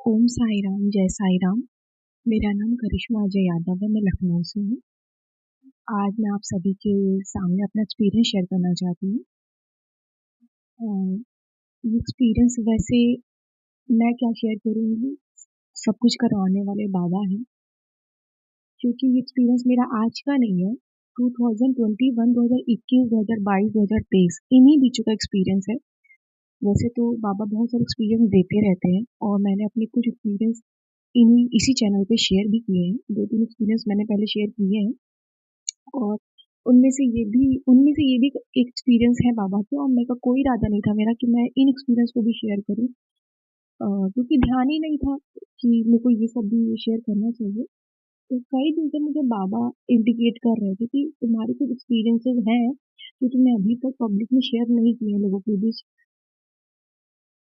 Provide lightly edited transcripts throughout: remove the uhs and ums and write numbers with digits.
ओम साई राम, जय साई राम। मेरा नाम करिश्मा अजय यादव है, मैं लखनऊ से हूँ। आज मैं आप सभी के सामने अपना एक्सपीरियंस शेयर करना चाहती हूँ। अ, ये एक्सपीरियंस वैसे मैं क्या शेयर करूँगी, सब कुछ करवाने वाले बाबा हैं, क्योंकि ये एक्सपीरियंस मेरा आज का नहीं है, 2021, 2021, 2022, 2023 इन्हीं बीचों का एक्सपीरियंस है। वैसे तो बाबा बहुत सारे एक्सपीरियंस देते रहते हैं और मैंने अपने कुछ एक्सपीरियंस इसी चैनल पे शेयर भी किए हैं। 2-3 एक्सपीरियंस मैंने पहले शेयर किए हैं। और उनमें से ये भी एक एक्सपीरियंस है बाबा के, और मेरे का कोई इरादा नहीं था मेरा कि मैं इन एक्सपीरियंस को भी शेयर करूँ, क्योंकि ध्यान ही नहीं था कि मेरे को ये सब भी शेयर करना चाहिए। तो कई दिन से मुझे बाबा इंडिकेट कर रहे थे कि तुम्हारे कुछ एक्सपीरियंसेस हैं जो तुमने अभी तक पब्लिक में शेयर नहीं किए हैं लोगों के बीच।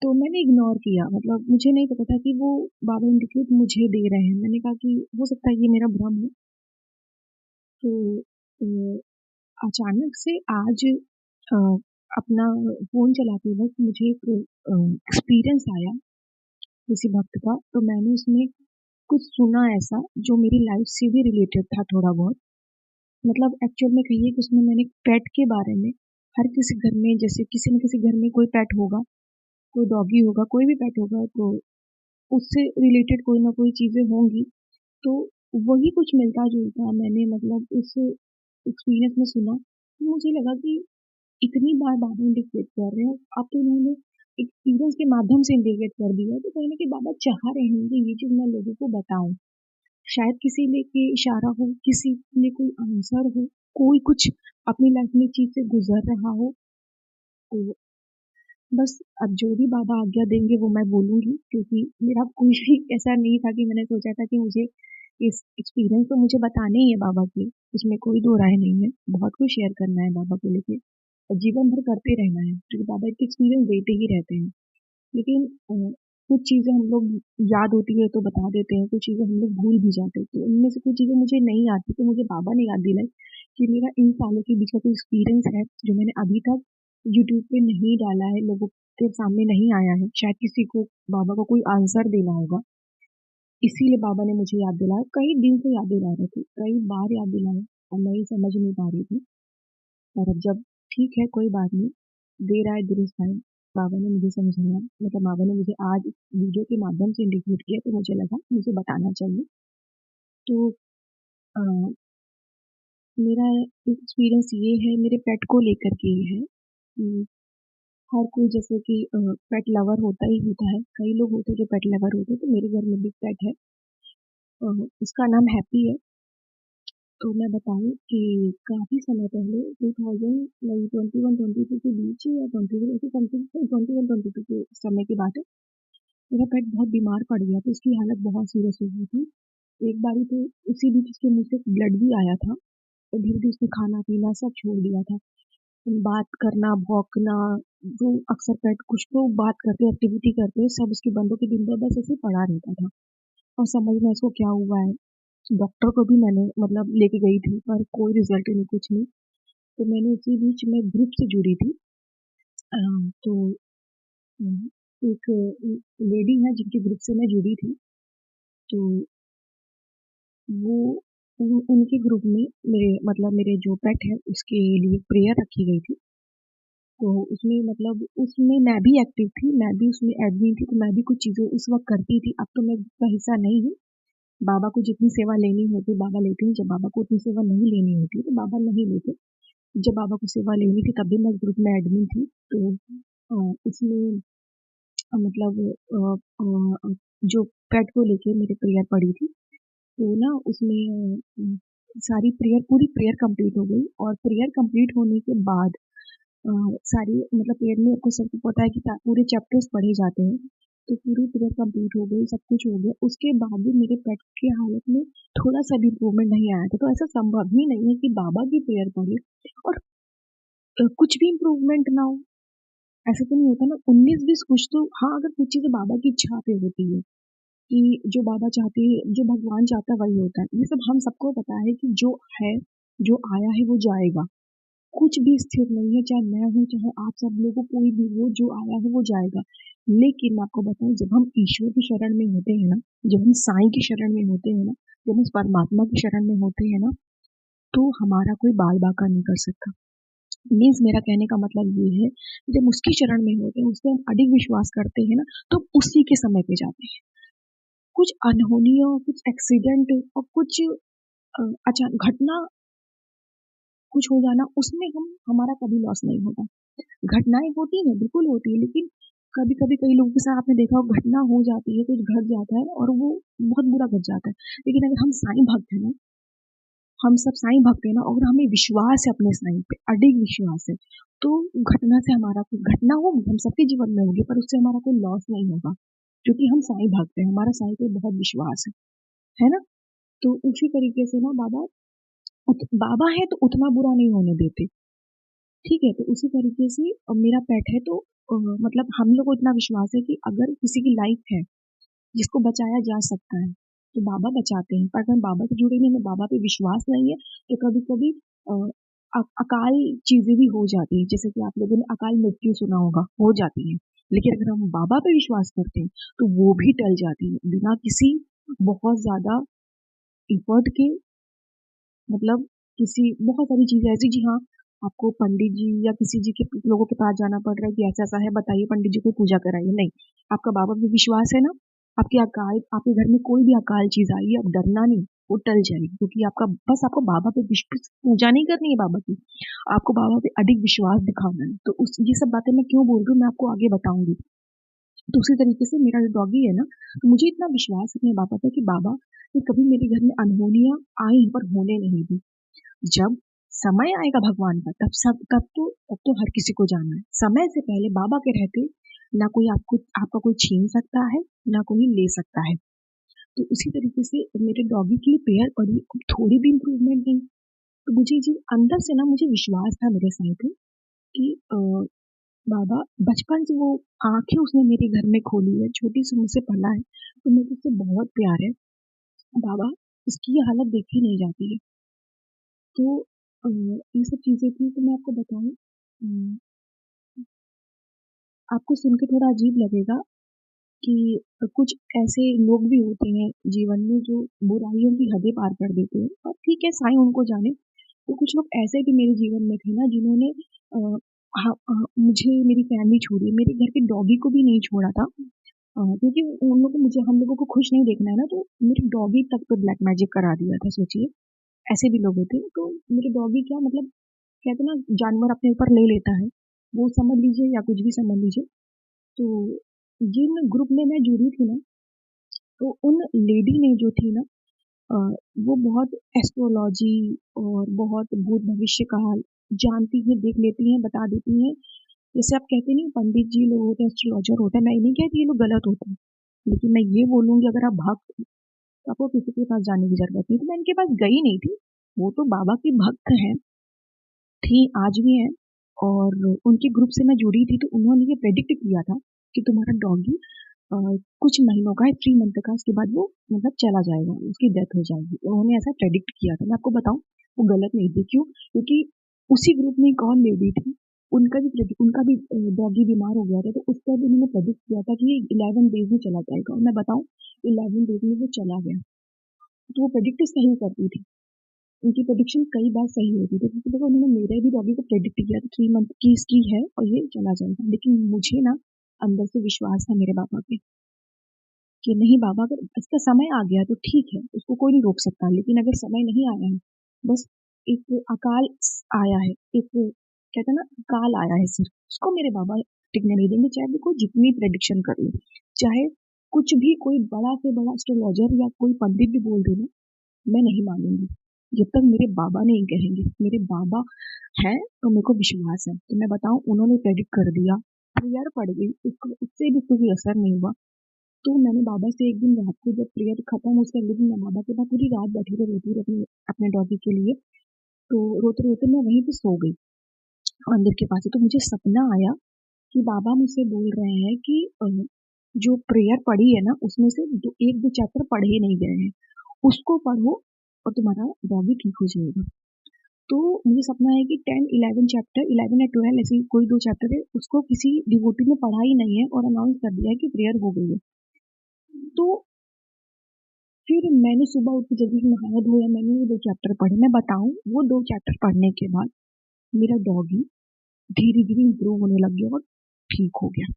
तो मैंने इग्नोर किया, मतलब मुझे नहीं पता था कि वो बाबा इंडिकेट मुझे दे रहे हैं। मैंने कहा कि हो सकता है ये मेरा भ्रम है। तो अ, अचानक से आज अ, अपना फ़ोन चलाते वक़्त मुझे एक एक्सपीरियंस आया किसी भक्त का, तो मैंने उसमें कुछ सुना ऐसा जो मेरी लाइफ़ से भी रिलेटेड था थोड़ा बहुत। मतलब एक्चुअल में कहिए कि उसमें मैंने पेट के बारे में, हर किसी घर में जैसे किसी न किसी घर में कोई पेट होगा, कोई डॉगी होगा, कोई भी पेट होगा, तो उससे रिलेटेड कोई ना कोई चीज़ें होंगी। तो वही कुछ मिलता-जुलता मैंने मतलब उस एक्सपीरियंस में सुना, तो मुझे लगा कि इतनी बार बाबा इंडिकेट कर रहे हैं, अब तो उन्होंने एक्सपीरियंस के माध्यम से इंडिकेट कर दिया है, तो कहीं न कहीं बाबा चाह रहे हैं कि ये चीज़ मैं लोगों को बताऊँ। शायद किसी लेके इशारा हो, किसी लिए कोई आंसर हो, कोई कुछ अपनी लाइफ में चीज़ से गुज़र रहा हो, तो बस अब जो भी बाबा आज्ञा देंगे वो मैं बोलूँगी, क्योंकि मेरा कोई भी ऐसा नहीं था कि मैंने सोचा था कि मुझे इस एक्सपीरियंस तो मुझे बताने ही है बाबा के, उसमें कोई दो राय नहीं है। बहुत कुछ शेयर करना है बाबा को लेके और जीवन भर करते रहना है, क्योंकि बाबा इतने एक्सपीरियंस देते ही रहते हैं। लेकिन कुछ चीज़ें हम लोग याद होती है तो बता देते हैं, कुछ चीज़ें हम लोग भूल भी जाते हैं। तो उनमें से कुछ चीज़ें मुझे नहीं आती, तो मुझे बाबा ने याद दिलाई कि मेरा इन सालों के बीच का कोई एक्सपीरियंस है, जो मैंने अभी तक यूट्यूब पे नहीं डाला है, लोगों के सामने नहीं आया है। शायद किसी को बाबा को कोई आंसर देना होगा, इसीलिए बाबा ने मुझे याद दिलाया। कई दिन से याद दिला रहे थे, कई बार याद दिलाया और मैं ये समझ नहीं पा रही थी। और अब जब ठीक है, कोई बात नहीं, देर आए दुरुस्त आए, बाबा ने मुझे समझाया, मतलब बाबा ने मुझे आज इस वीडियो के माध्यम से इंडिकेट किया, तो मुझे लगा मुझे बताना चाहिए। तो अ, मेरा एक्सपीरियंस ये है, मेरे पेट को लेकर के ये है कि हर कोई जैसे कि पेट लवर होता ही होता है, कई लोग होते हैं जो पेट लवर होते हैं, तो मेरे घर में भी पेट है। उसका नाम हैप्पी है। तो मैं बताऊँ कि काफ़ी समय पहले 2000 नहीं 21-22 के बीच या 22 ऐसे समथिंग 21-22 के समय की बात है। मेरा पेट बहुत बीमार पड़ गया था, उसकी हालत बहुत सीरियस हो गई थी। एक बारी तो उसी बीच उसके मुँह से ब्लड भी आया था और धीरे-धीरे उसने खाना-पीना सब छोड़ दिया था। बात करना, भौंकना, जो अक्सर पेट कुछ तो बात करते हैं, एक्टिविटी करते हैं, सब उसकी बंद हो के दिन भर बस ऐसे ही पड़ा रहता था और समझ में इसको क्या हुआ है। डॉक्टर को भी मैंने मतलब लेके गई थी, पर कोई रिज़ल्ट नहीं, कुछ नहीं। तो मैंने उसी बीच में ग्रुप से जुड़ी थी। अ, तो एक लेडी है जिनके ग्रुप से मैं जुड़ी थी, तो वो उनके ग्रुप में मेरे जो पेट है उसके लिए प्रेयर रखी गई थी। तो उसमें मतलब उसमें मैं भी एक्टिव थी, मैं भी उसमें एडमिन थी, तो मैं भी कुछ चीज़ें उस वक़्त करती थी। अब तो मैं उसका हिस्सा नहीं हूँ। बाबा को जितनी सेवा लेनी होती है बाबा लेते हैं, जब बाबा को उतनी सेवा नहीं लेनी होती है तो बाबा नहीं लेते। जब बाबा को सेवा लेनी थी तब भी मैं ग्रुप में एडमिन थी। तो इसमें मतलब जो पेट को लेके मेरी प्रेयर पड़ी थी, तो ना उसमें सारी प्रेयर पूरी प्रेयर कंप्लीट हो गई और प्रेयर कंप्लीट होने के बाद अ, सारी मतलब प्रेयर में आपको सबको पता है कि पूरे चैप्टर्स पढ़े जाते हैं। तो पूरी प्रेयर कंप्लीट हो गई, सब कुछ हो गया। उसके बाद भी मेरे पेट की हालत में थोड़ा-सा भी इम्प्रूवमेंट नहीं आया था। तो ऐसा संभव ही नहीं है कि बाबा की प्रेयर पढ़े और कुछ भी इम्प्रूवमेंट ना हो। ऐसा तो नहीं होता ना, 19-20 कुछ तो हाँ, अगर कुछ चीज़ें बाबा की इच्छा पे होती है कि जो बाबा चाहते हैं, जो भगवान चाहता है वही होता है। ये सब हम सबको पता है कि जो है, जो आया है वो जाएगा। कुछ भी स्थिर नहीं है, चाहे मैं हूँ, चाहे आप सब लोगों कोई भी हो, जो आया है वो जाएगा। लेकिन मैं आपको बताऊँ, जब हम ईश्वर की शरण में होते हैं ना, जब हम साईं की शरण में होते हैं ना, जब हम उस परमात्मा की शरण में होते हैं ना, तो हमारा कोई बाल-बाका नहीं कर सकता। मीन्स मेरा कहने का मतलब ये है, जब उसकी शरण में होते हैं, उस पे हम अडिग विश्वास करते हैं ना, तो उसी के समय पे जाते हैं। कुछ अनहोनियों, कुछ एक्सीडेंट और कुछ अचा घटना कुछ हो जाना, उसमें हमारा कभी लॉस नहीं होगा। घटनाएँ होती हैं, बिल्कुल होती हैं, लेकिन कभी-कभी कई लोगों के साथ आपने देखा होगा, घटना हो जाती है, कुछ घट जाता है और वो बहुत बुरा घट जाता है। लेकिन अगर हम साईं भक्त हैं ना, हम सब साईं भक्त हैं ना, और हमें विश्वास है अपने साईं पे, अडिग विश्वास है, तो घटना से हमारा कोई घटना होगी, हम सबके जीवन में होगी, पर उससे हमारा कोई लॉस नहीं होगा, क्योंकि हम साईं भक्त हैं, हमारा साईं पे बहुत विश्वास है ना? तो उसी तरीके से ना बाबा है तो उतना बुरा नहीं होने देते, ठीक है? तो उसी तरीके से मेरा पेट है, तो मतलब हम लोग को इतना विश्वास है कि अगर किसी की लाइफ है, जिसको बचाया जा सकता है, तो बाबा बचाते हैं। पर अगर बाबा से जुड़े नहीं, हमें बाबा पे विश्वास नहीं है, तो कभी-कभी अ, अकाल चीज़ें भी हो जाती हैं। जैसे कि आप लोगों ने अकाल मृत्यु सुना होगा, हो जाती है। लेकिन अगर हम बाबा पे विश्वास करते हैं, तो वो भी टल जाती है, बिना किसी बहुत ज़्यादा एफर्ट के, मतलब किसी बहुत सारी चीज़ें ऐसी, जी हाँ, आपको पंडित जी या किसी जी के लोगों के पास जाना पड़ रहा है कि ऐसा-ऐसा है, बताइए पंडित जी को पूजा कराइए, नहीं। आपका बाबा पे विश्वास है ना, आपके घर में कोई भी अकाल चीज़ आई है, अब डरना नहीं, वो टल जाएगी, क्योंकि आपको बाबा पे पूजा नहीं करनी है बाबा की, आपको बाबा पे अधिक विश्वास दिखाना है। तो उस ये सब बातें मैं क्यों बोल रही हूँ, मैं आपको आगे बताऊँगी। तो उसी तरीके से मेरा जो डॉगी है ना, तो मुझे इतना विश्वास है अपने बाबा पे कि बाबा ने कभी मेरे घर में अनहोनियाँ आई पर होने नहीं दी। जब समय आएगा भगवान का, तब तो हर किसी को जाना है। समय से पहले बाबा के रहते ना कोई आपका कोई छीन सकता है, ना कोई ले सकता है। तो उसी तरीके से मेरे डॉगी की पेयर पड़ी, अब थोड़ी भी इम्प्रूवमेंट नहीं। तो मुझे ये चीज़ अंदर से ना, मुझे विश्वास था मेरे साईं पे कि बाबा बचपन से वो आँखें उसने मेरे घर में खोली है, छोटी सी मुझसे पला है, तो मुझे उससे बहुत प्यार है। बाबा, इसकी ये हालत देखी नहीं जाती है। तो ये सब चीज़ें थी, तो मैं आपको बताऊँ, आपको सुन के थोड़ा अजीब लगेगा कि कुछ ऐसे लोग भी होते हैं जीवन में जो बुराइयों की हदें पार कर देते हैं, और ठीक है, साईं उनको जाने। तो कुछ लोग ऐसे भी मेरे जीवन में थे ना, जिन्होंने मुझे मेरी फैमिली छोड़ी, मेरे घर के डॉगी को भी नहीं छोड़ा था। क्योंकि हम लोगों को खुश नहीं देखना है ना, तो मेरे डॉगी तक पे ब्लैक मैजिक करा दिया था, सोचिए। ऐसे भी लोग होते हैं, तो मेरे डॉगी क्या मतलब, कहते हैं ना, जानवर अपने ऊपर ले लेता है, वो समझ लीजिए या कुछ भी समझ लीजिए। तो जिन ग्रुप में मैं जुड़ी थी ना, तो उन लेडी ने जो थी ना, अ, वो बहुत एस्ट्रोलॉजी और बहुत भूत भविष्य का हाल जानती हैं, देख लेती हैं, बता देती हैं। जैसे आप कहते नहीं, पंडित जी लोग होते हैं, एस्ट्रोलॉजर होते हैं, मैं ये नहीं कहती ये लोग गलत होते हैं। लेकिन मैं ये बोलूँगी, अगर आप भक्त, तो आपको किसी के पास जाने की ज़रूरत नहीं। तो मैं इनके पास गई नहीं थी। वो तो बाबा की भक्त हैं, थी, आज भी हैं, और उनके ग्रुप से मैं जुड़ी थी, तो उन्होंने ये प्रेडिक्ट किया था कि तुम्हारा डॉगी अ, कुछ महीनों का है, 3 मंथ का, उसके बाद वो मतलब चला जाएगा, उसकी डेथ हो जाएगी। उन्होंने ऐसा प्रेडिक्ट किया था। मैं आपको बताऊँ, वो गलत नहीं थी। क्यों? क्योंकि उसी ग्रुप में एक और लेडी थी, उनका भी डॉगी बीमार हो गया था, तो उसका भी उन्होंने प्रेडिक्ट किया था कि ये 11 डेज़ में चला जाएगा, और मैं बताऊँ, 11 डेज़ में वो चला गया। तो वो प्रेडिक्ट सही करती थी। उनकी प्रेडिक्शन कई बार सही होती थी, क्योंकि देखो, उन्होंने मेरे भी डॉगी को प्रेडिक्ट किया था, 3 मंथ की इसकी है और ये चला जाएगा। लेकिन मुझे ना अंदर से विश्वास था मेरे पापा पे कि नहीं, बाबा अगर इसका समय आ गया तो ठीक है, उसको कोई नहीं रोक सकता। लेकिन अगर समय नहीं आया है, बस एक आया है, एक कहते हैं ना, काल आया है सिर्फ, उसको मेरे बाबा टिकने नहीं देंगे, चाहे वो कोई जितनी प्रेडिक्शन कर ले, चाहे कुछ भी कोई बड़ा से बड़ा एस्ट्रोलॉजर या कोई पंडित भी बोल दे ना, मैं नहीं मानूँगी, जब तक मेरे बाबा नहीं कहेंगे। मेरे बाबा हैं, तो मेरे को विश्वास है। तो मैं बताऊँ, उन्होंने प्रेडिक्ट कर दिया, प्रेयर पड़ गई, उसको उससे भी कोई असर नहीं हुआ। तो मैंने बाबा से एक दिन रात को, जब प्रेयर खत्म, उसके अगले दिन मैं बाबा के पास पूरी रात बैठी रही, रोती रही अपने अपने डॉगी के लिए। तो रोते-रोते मैं वहीं पे सो गई, मंदिर के पास ही। तो मुझे सपना आया कि बाबा मुझसे बोल रहे हैं कि जो प्रेयर पढ़ी है ना, उसमें से 1-2 चैप्टर पढ़े नहीं गए हैं, उसको पढ़ो और तुम्हारा डॉगी ठीक हो जाएगा। तो मुझे सपना है कि 10, 11 चैप्टर 11 या 12 ऐसे कोई 2 चैप्टर है, उसको किसी डिवोटी ने पढ़ा ही नहीं है और अनाउंस कर दिया है कि प्रेयर हो गई है। तो फिर मैंने सुबह उठ के जल्दी से नहाया धोया, मैंने वो 2 चैप्टर पढ़े। मैं बताऊँ, वो 2 चैप्टर पढ़ने के बाद मेरा डॉगी धीरे-धीरे इम्प्रूव होने लग गया और ठीक हो गया।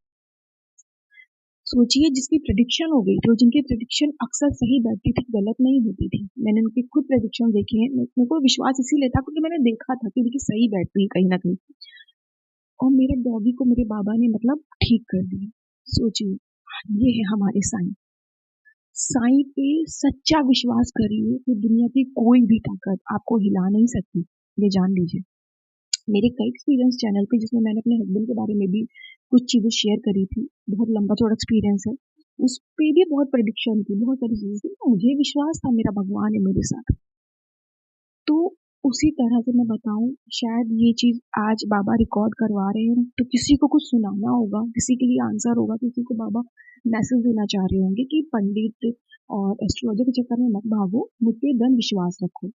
सोचिए, जिसकी प्रेडिक्शन हो गई थी और जिनकी प्रेडिक्शन अक्सर सही बैठती थी, गलत नहीं होती थी। मैंने उनकी खुद प्रेडिक्शन देखी है। मेरे को विश्वास इसीलिए था क्योंकि मैंने देखा था कि उनकी सही बैठती है कहीं न कहीं। और मेरे डॉगी को मेरे बाबा ने मतलब ठीक कर दिया। सोचिए, ये है हमारे साईं। साईं पे सच्चा विश्वास करिए तो दुनिया की कोई भी ताकत आपको हिला नहीं सकती, ये जान लीजिए। मेरे कई एक्सपीरियंस चैनल पे जिसमें मैंने अपने हस्बैंड के बारे में भी कुछ चीज़ें शेयर करी थी, बहुत लंबा चौड़ा एक्सपीरियंस है। उस पे भी बहुत प्रेडिक्शन थी, बहुत सारी चीज़ें थी। मुझे विश्वास था मेरा भगवान है मेरे साथ। तो उसी तरह से मैं बताऊँ, शायद ये चीज़ आज बाबा रिकॉर्ड करवा रहे हैं तो किसी को कुछ सुनाना होगा, किसी के लिए आंसर होगा, किसी को बाबा मैसेज देना चाह रहे होंगे कि पंडित और एस्ट्रोलॉजर के चक्कर में मत भागो, मुझ पे दृढ़ विश्वास रखो।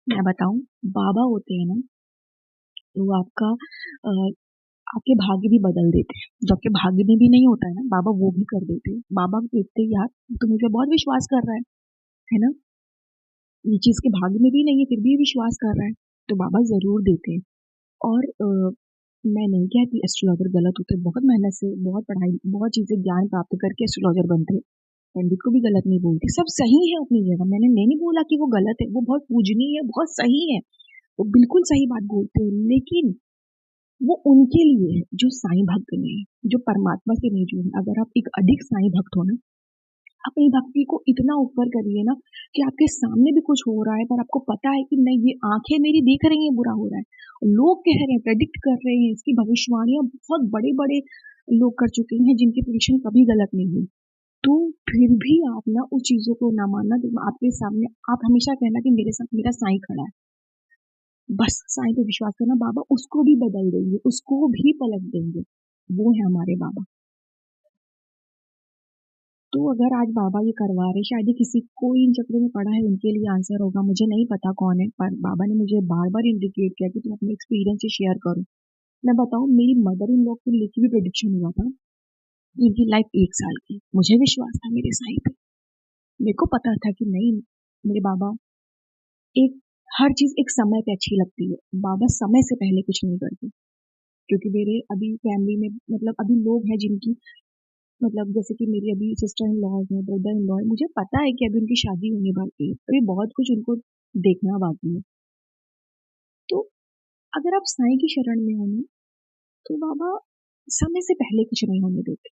मैं बताऊँ, बाबा होते हैं ना, तो आपका आपके भाग्य भी बदल देते हैं। जो आपके भाग्य में भी नहीं होता है ना, बाबा वो भी कर देते हैं। बाबा देखते हैं, यार तो मुझे बहुत विश्वास कर रहा है ना? ये चीज़ के भाग्य में भी नहीं है फिर भी विश्वास कर रहा है, तो बाबा ज़रूर देते हैं। और मैं नहीं कहती एस्ट्रोलॉजर गलत होते, बहुत मेहनत से, बहुत पढ़ाई, बहुत चीज़ें ज्ञान प्राप्त करके एस्ट्रोलॉजर बनते हैं। पंडित को भी गलत नहीं बोलती, सब सही है अपनी जगह। मैंने नहीं बोला कि वो गलत है, वो बहुत पूजनीय है, बहुत सही है, वो बिल्कुल सही बात बोलते हैं। लेकिन वो उनके लिए है जो साईं भक्त नहीं है, जो परमात्मा से नहीं जुड़े। अगर आप एक अधिक साईं भक्त हो ना, अपनी भक्ति को इतना ऊपर करिए ना कि आपके सामने भी कुछ हो रहा है पर आपको पता है कि नहीं, ये आंखें मेरी देख रही हैं बुरा हो रहा है, लोग कह रहे हैं, प्रेडिक्ट कर रहे हैं, इसकी भविष्यवाणियां बहुत बड़े बड़े लोग कर चुके हैं जिनकी प्रेडिक्शन कभी गलत नहीं हुई। तो फिर भी आप ना उस चीजों को ना मानना, तो आपके सामने आप हमेशा कहना कि मेरे साथ मेरा साईं खड़ा है, बस साईं पे विश्वास करना। बाबा उसको भी बदल देंगे, उसको भी पलट देंगे। वो है हमारे बाबा। तो अगर आज बाबा ये करवा रहे, शायद ही किसी को इन चक्रों में पड़ा है उनके लिए आंसर होगा। मुझे नहीं पता कौन है, पर बाबा ने मुझे बार बार इंडिकेट किया कि तुम अपने एक्सपीरियंस से शेयर करो। मैं बताऊं, मेरी मदर इन लॉ को लेके भी प्रेडिक्शन हुआ था, इनकी लाइफ 1 साल की। मुझे विश्वास था मेरे साईं पे, मेरे को पता था कि नहीं, मेरे बाबा एक हर चीज एक समय पे अच्छी लगती है। बाबा समय से पहले कुछ नहीं करते। क्योंकि मेरे अभी फैमिली में मतलब अभी लोग हैं जिनकी मतलब जैसे कि मेरी अभी सिस्टर इन लॉज है, ब्रदर इन लॉ है, मुझे पता है कि अभी उनकी शादी होने बाकी है, अभी बहुत कुछ उनको देखना बाकी है। तो अगर आप साईं की शरण में हो ना, तो बाबा समय से पहले कुछ नहीं होने देते।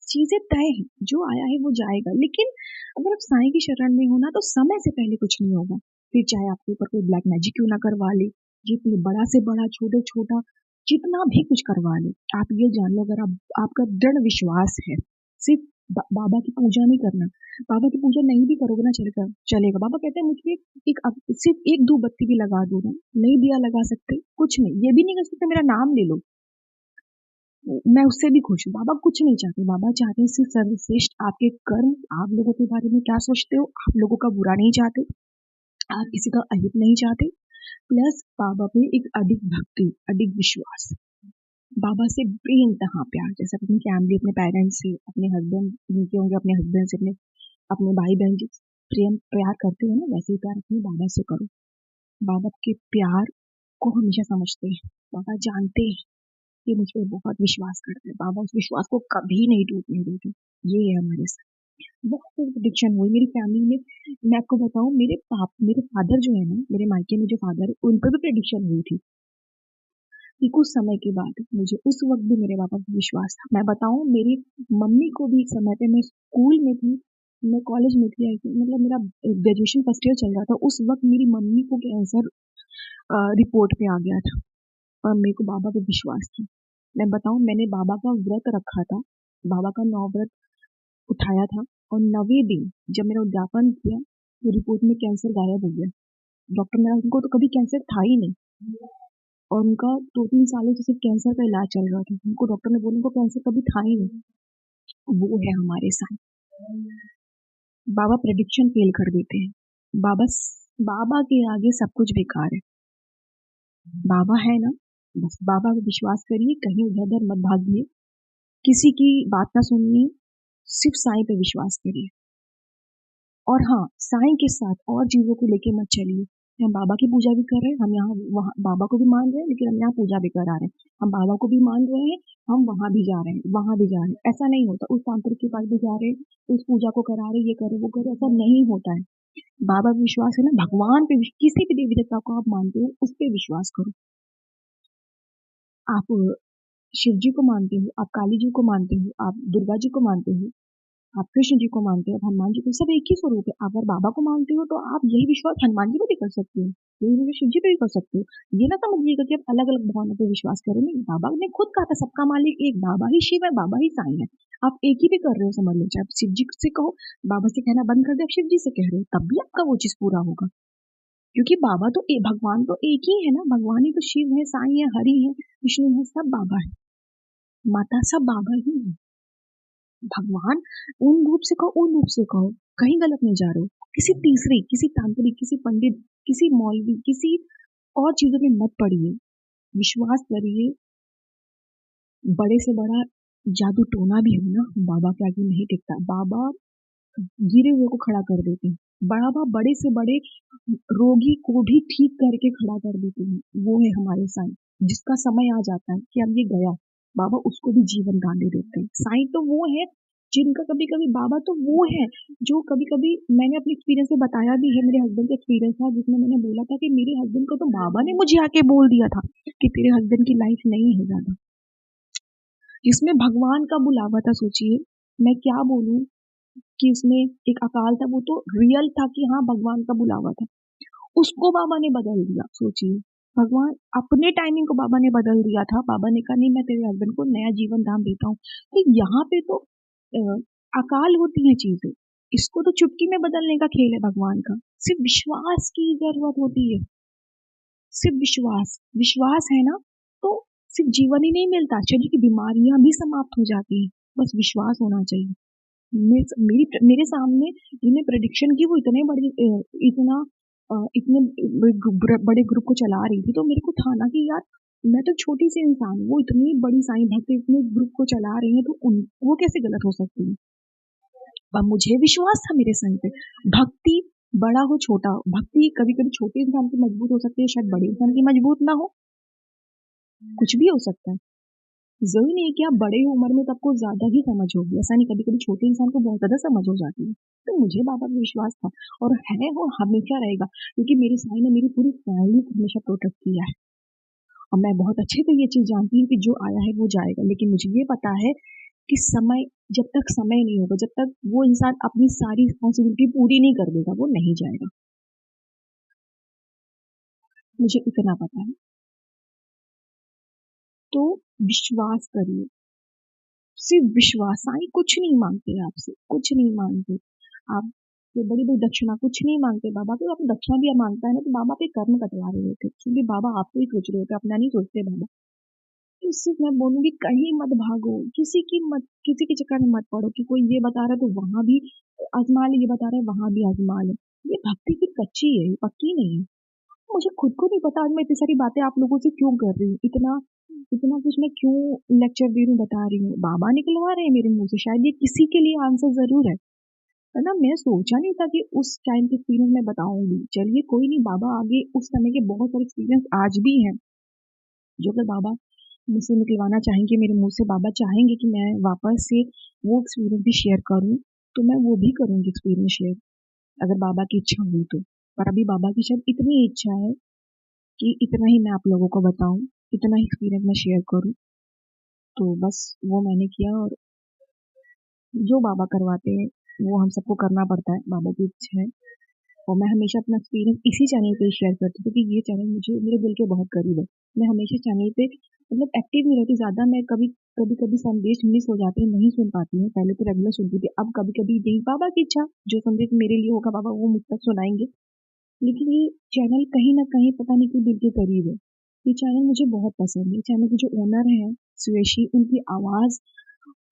चीजें तय है, जो आया है वो जाएगा। लेकिन अगर आप साईं की शरण में हो ना, तो समय से पहले कुछ नहीं होगा। फिर चाहे आपके ऊपर कोई ब्लैक मैजिक क्यों ना करवा ले, जितने बड़ा से बड़ा, छोटे छोटा, जितना भी कुछ करवा ले, आप ये जान लो, अगर आप आपका दृढ़ विश्वास है, सिर्फ बाबा की पूजा नहीं करना। बाबा की पूजा नहीं भी करोगे ना, चलेगा चलेगा। बाबा कहते हैं मुझे सिर्फ एक दो बत्ती भी लगा दो ना, नहीं दिया लगा सकते, कुछ नहीं, ये भी नहीं कर सकते मेरा नाम ले लो, मैं उससे भी खुश हूँ। बाबा कुछ नहीं चाहते, बाबा चाहते हैं सिर्फ सर्वश्रेष्ठ आपके कर्म। आप लोगों के बारे में क्या सोचते हो, आप लोगों का बुरा नहीं चाहते, आप किसी का अहित नहीं चाहते। प्लस बाबा पे एक अधिक भक्ति, अधिक विश्वास, बाबा से बेइंतहा प्यार। जैसे अपनी फैमिली, अपने पेरेंट्स से, अपने हस्बैंड जिनके होंगे, अपने हस्बैंड से, अपने अपने भाई बहन जिस प्रेम प्यार करते हो ना, वैसे ही प्यार अपने बाबा से करो। बाबा के प्यार को हमेशा समझते हैं, बाबा जानते हैं कि मुझ पे बहुत विश्वास करते हैं। बाबा उस विश्वास को कभी नहीं टूटने देते। ये है हमारे साथ। बहुत सारी प्रेडिक्शन हुई मेरी फैमिली में। मैं आपको बताऊं, मेरे फादर जो है ना, मेरे मायके में जो फादर है, उन पर भी प्रेडिक्शन हुई थी कि कुछ समय के बाद मुझे, उस वक्त भी मेरे पापा पर विश्वास था। मैं बताऊं, मेरी मम्मी को भी एक समय पे, मैं स्कूल में थी, मैं कॉलेज में थी, मतलब मेरा ग्रेजुएशन फर्स्ट ईयर चल रहा था, उस वक्त मेरी मम्मी को कैंसर रिपोर्ट पे आ गया था और मेरे को बाबा पे विश्वास था। मैं बताऊं, मैंने बाबा का व्रत रखा था, बाबा का 9 व्रत उठाया था, और 9वें दिन जब मेरा उद्यापन किया तो रिपोर्ट में कैंसर गायब हो गया। डॉक्टर ने, उनको तो कभी कैंसर था ही नहीं, और उनका 2-3 सालों से सिर्फ कैंसर का इलाज चल रहा था। उनको डॉक्टर ने बोला उनको कैंसर कभी था ही नहीं। वो है हमारे साथ। बाबा प्रेडिक्शन फेल कर देते हैं। बाबा बाबा के आगे सब कुछ बेकार है। बाबा है ना, बस बाबा पे विश्वास करिए, कहीं उधर-उधर मत भागिए, किसी की बात ना सुनिए, सिर्फ साईं पे विश्वास करिए। और हाँ, साईं के साथ और चीज़ों को लेके मत चलिए। हम बाबा की पूजा भी कर रहे हैं, हम यहाँ वहाँ बाबा को भी मान रहे हैं, लेकिन हम यहाँ पूजा भी करा रहे हैं। हम बाबा को भी मान रहे हैं, हम वहाँ भी जा रहे हैं, वहाँ भी जा रहे हैं। ऐसा नहीं होता, उस तांत्रिक के पास भी जा रहे हैं, उस पूजा को करा रहे हैं, ये कर रहे हैं, वो कर रहे हैं, ऐसा नहीं होता है। बाबा पे विश्वास है ना, भगवान पे किसी भी देवी देवता को आप मानते हो, उस पे विश्वास करो। आप शिव जी को मानते हो, आप काली जी को मानते हो, आप दुर्गा जी को मानते हो, आप कृष्ण जी को मानते हो, आप हनुमान जी को, सब एक ही स्वरूप है। अगर बाबा को मानते हो तो आप यही विश्वास हनुमान जी पे भी कर सकते हो, यही विश्वास शिव जी पे भी कर सकते हो। ये ना समझिएगा कि आप अलग अलग भगवानों पे विश्वास करें, नहीं, बाबा ने खुद कहा था सबका मालिक एक, बाबा ही शिव है, बाबा ही साईं है। आप एक ही पे कर रहे हो, समझ लो। चाहे आप शिव जी से कहो, बाबा से कहना बंद कर दे, आप शिव जी से कह रहे हो, तब भी आपका वो चीज पूरा होगा। क्योंकि बाबा तो भगवान तो एक ही है ना, भगवान ही तो शिव है, साईं है, हरि है, विष्णु है, सब बाबा है, माता सब बाबा ही है। भगवान उन रूप से कहो, उन रूप से कहो, कहीं गलत नहीं जा रहे हो। किसी तीसरी, किसी तांत्रिक, किसी पंडित, किसी मौलवी, किसी और चीजों में मत पड़िए। विश्वास करिए, बड़े से बड़ा जादू टोना भी हो ना, बाबा के आगे नहीं टिकता। बाबा गिरे हुए को खड़ा कर देते हैं। बाबा बड़े से बड़े रोगी को भी ठीक करके खड़ा कर देते हैं। वो है हमारे साईं। जिसका समय आ जाता है कि अब ये गया, बाबा उसको भी जीवन दान दे देते हैं। साईं तो वो है जिनका कभी कभी, बाबा तो वो है जो कभी कभी, मैंने अपने एक्सपीरियंस में बताया भी है, मेरे हस्बैंड का एक्सपीरियंस था जिसमें मैंने बोला था कि मेरे हस्बैंड को तो बाबा ने मुझे आके बोल दिया था कि तेरे हस्बैंड की लाइफ नहीं है ज्यादा, जिसमें भगवान का बुलावा था। सोचिए, मैं क्या बोलूं कि उसमें एक अकाल था, वो तो रियल था कि हाँ भगवान का बुलावा था, उसको बाबा ने बदल दिया। सोचिए, भगवान अपने टाइमिंग को बाबा ने बदल दिया था। बाबा ने कहा नहीं, मैं तेरे हस्बैंड को नया जीवन दान देता हूँ। तो यहाँ पे तो अकाल होती है चीजें, इसको तो चुटकी में बदलने का खेल है भगवान का। सिर्फ विश्वास की जरूरत होती है, सिर्फ विश्वास। विश्वास है ना, तो सिर्फ जीवन ही नहीं मिलता, शरीर की बीमारियां भी समाप्त हो जाती है। बस विश्वास होना चाहिए। मेरे सामने जिन्हें प्रेडिक्शन की, वो इतने बड़े इतना इतने बड़े ग्रुप को चला रही थी, तो मेरे को था ना कि यार मैं तो छोटी सी इंसान हूँ, वो इतनी बड़ी साईं भक्त इतने ग्रुप को चला रही है, तो वो कैसे गलत हो सकती है। पर मुझे विश्वास था मेरे साईं पे। भक्ति बड़ा हो छोटा हो, भक्ति कभी कभी छोटे इंसान की मजबूत हो सकती है, शायद बड़े इंसान की मजबूत ना हो, कुछ भी हो सकता है। ज़रूरी नहीं है कि आप बड़े उम्र में तो आपको ज़्यादा ही समझ होगी, ऐसा नहीं, कभी-कभी छोटे इंसान को बहुत ज़्यादा समझ हो जाती है। तो मुझे बाबा पे विश्वास था और है, वो हमेशा रहेगा, क्योंकि मेरे साईं ने मेरी पूरी फैमिली को हमेशा प्रोटेक्ट किया है। और मैं बहुत अच्छे से ये चीज़ जानती हूँ कि जो आया है वो जाएगा, लेकिन मुझे ये पता है कि समय, जब तक समय नहीं होगा, जब तक वो इंसान अपनी सारी रिस्पॉन्सिबिलिटी पूरी नहीं कर देगा, वो नहीं जाएगा। मुझे इतना पता है। तो विश्वास करिए, सिर्फ विश्वास। साईं कुछ नहीं मांगते आपसे, कुछ नहीं मांगते। आप ये बड़ी बड़ी दक्षिणा कुछ नहीं मांगते बाबा को। आप दक्षिणा भी मांगता है ना, तो बाबा पे कर्म कटवा रहे होते, क्योंकि बाबा आपको ही सोच रहे होते, अपना नहीं सोचते बाबा। तो इससे मैं बोलूंगी, कहीं मत भागो, किसी के चक्कर में मत पड़ो कि कोई ये बता रहा है तो वहां भी आजमा ले, ये बता रहा है वहां भी आजमा ले। ये भक्ति की कच्ची है, ये पक्की नहीं है। मुझे खुद को नहीं पता आज मैं इतनी सारी बातें आप लोगों से क्यों कर रही हूँ, इतना इतना कुछ मैं क्यों लेक्चर दे रही हूँ, बता रही हूँ। बाबा निकलवा रहे हैं मेरे मुंह से, शायद ये किसी के लिए आंसर जरूर है ना। मैं सोचा नहीं था कि उस टाइम के एक्सपीरियंस मैं बताऊंगी। चलिए कोई नहीं, बाबा आगे उस समय के बहुत सारे एक्सपीरियंस आज भी हैं, जो कि बाबा मुझसे निकलवाना चाहेंगे मेरे मुंह से। बाबा चाहेंगे कि मैं वापस से वो एक्सपीरियंस भी शेयर करूं, तो मैं वो भी करूंगी एक्सपीरियंस शेयर, अगर बाबा की इच्छा हुई तो। पर अभी बाबा की शायद इतनी इच्छा है कि इतना ही मैं आप लोगों को बताऊं, इतना ही एक्सपीरियंस मैं शेयर करूं। तो बस वो मैंने किया, और जो बाबा करवाते हैं वो हम सबको करना पड़ता है, बाबा की इच्छा है। और मैं हमेशा अपना एक्सपीरियंस इसी चैनल पे शेयर करती हूँ, क्योंकि ये चैनल मुझे मेरे दिल के बहुत करीब है। मैं हमेशा चैनल पे मतलब एक्टिव नहीं रहती ज़्यादा। मैं कभी कभी कभी संदेश मिस हो जाते हैं, नहीं सुन पाती हूँ। पहले तो रेगुलर सुनती थी, अब कभी कभी यही बाबा की इच्छा, जो संदेश मेरे लिए होगा बाबा वो मुझ तक सुनाएंगे। लेकिन ये चैनल कहीं ना कहीं पता नहीं क्यों दिल के करीब है। ये चैनल मुझे बहुत पसंद है। चैनल के जो ओनर हैं सुयशी, उनकी आवाज़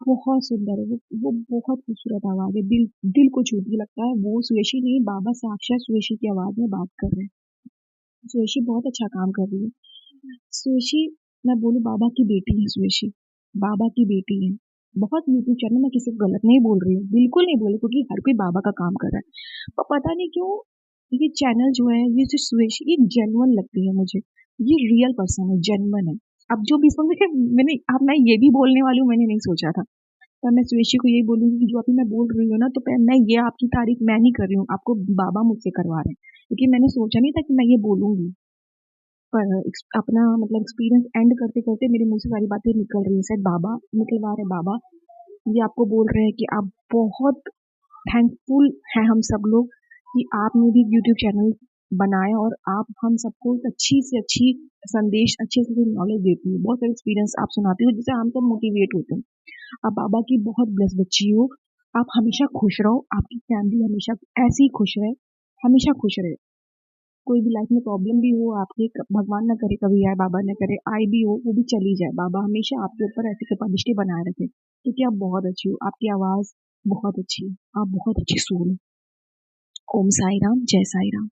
बहुत सुंदर है वो बहुत खूबसूरत आवाज़ है, दिल दिल को छूती है, लगता है वो सुयशी नहीं, बाबा साक्षात सुयशी की आवाज़ में बात कर रहे हैं। सुयशी बहुत अच्छा काम कर रही है। सुयशी, मैं बोलूँ, बाबा की बेटी है सुयशी, बाबा की बेटी है। बहुत यूट्यूब चैनल, मैं किसी को गलत नहीं बोल रही हूँ, बिल्कुल नहीं बोल रही, क्योंकि हर कोई बाबा का काम कर रहा है। पर पता नहीं क्यों ये चैनल जो है, ये जो सुयशी, ये जेन्युइन लगती है मुझे। ये रियल पर्सन है, जेन्युइन है। अब जो भी इसमें मैंने, अब मैं ये भी बोलने वाली हूँ, मैंने नहीं सोचा था। पर मैं सुयशी को यही बोलूँगी कि जो अभी मैं बोल रही हूँ ना, तो मैं ये आपकी तारीफ मैं नहीं कर रही हूँ, आपको बाबा मुझसे करवा रहे हैं। क्योंकि मैंने सोचा नहीं था कि मैं ये बोलूँगी। पर अपना मतलब एक्सपीरियंस एंड करते करते मेरे मुंह से सारी बातें निकल रही है, शायद बाबा निकलवा रहे, बाबा ये आपको बोल रहे हैं कि आप बहुत थैंकफुल हैं हम सब लोग कि आपने भी यूट्यूब चैनल बनाया और आप हम सबको एक अच्छी से अच्छी संदेश, अच्छे से नॉलेज देती है, बहुत सारे एक्सपीरियंस आप सुनाती हो जिससे हम सब मोटिवेट होते हैं। आप बाबा की बहुत ब्लेस बच्ची हो, आप हमेशा खुश रहो, आपकी फैमिली हमेशा ऐसे ही खुश रहे, हमेशा खुश रहे। कोई भी लाइफ में प्रॉब्लम भी हो आपके, भगवान ना करे कभी आए, बाबा ना करे आए भी हो, वो भी चली जाए, बाबा हमेशा आपके ऊपर ऐसी कृपा दृष्टि बनाए रखे, क्योंकि आप बहुत अच्छी हो, आपकी आवाज़ बहुत अच्छी है, आप बहुत अच्छी सोल हो। ओम साई राम, जय साई राम।